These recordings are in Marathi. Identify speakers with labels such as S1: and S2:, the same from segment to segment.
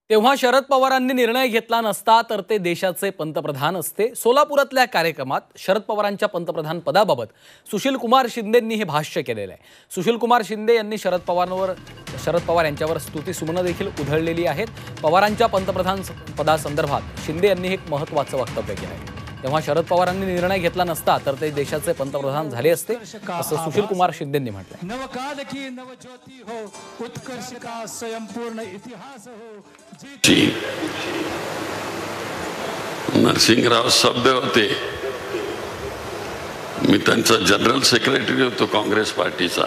S1: तेव्हा शरद पवारांनी निर्णय घेतला नसता तर ते देशाचे पंतप्रधान असते। सोलापुरातल्या कार्यक्रमात शरद पवारांच्या पंतप्रधान पदाबाबत सुशील कुमार शिंदेंनी हे भाष्य केलेले आहे। सुशील कुमार शिंदे यांनी शरद पवार यांच्यावर स्तुतिसुमनं देखील उधळलेली आहेत। पवारांच्या पंतप्रधान पदासंदर्भात शिंदे यांनी एक महत्त्वाचं वक्तव्य केलं आहे। तेव्हा शरद पवारांनी निर्णय घेतला नसता तर ते देशाचे पंतप्रधान झाले असते असं सुशील कुमार शिंदेंनी म्हटलं।
S2: नवकाल की नवज्योती हो, उत्कर्ष का स्वयंपूर्ण इतिहास हो।
S3: नरसिंहराव सभ्य होते, मी त्यांचा जनरल सेक्रेटरी होतो काँग्रेस पार्टीचा,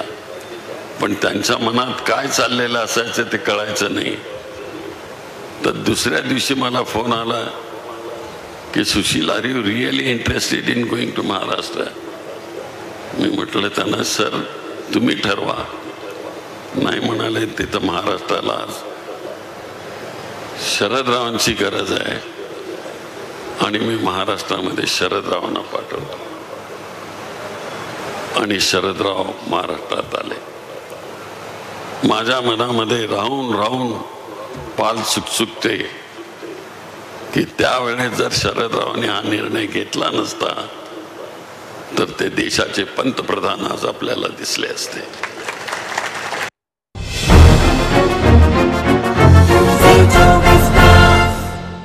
S3: पण त्यांच्या मनात काय चाललेलं असायचं ते कळायचं नाही। तर दुसऱ्या दिवशी मला फोन आला की Sushil, are you really interested in going to Maharashtra? मी म्हटलं त्यांना, सर तुम्ही ठरवा। नाही म्हणाले, तिथं महाराष्ट्राला शरदरावांची गरज आहे आणि मी महाराष्ट्रामध्ये शरदरावांना पाठवतो आणि शरदराव महाराष्ट्रात आले। माझ्या मनामध्ये राहून राहून पाल सुकसुकते की त्यावेळेस जर शरदरावांनी हा निर्णय घेतला नसता तर ते देशाचे पंतप्रधान आज आपल्याला दिसले असते।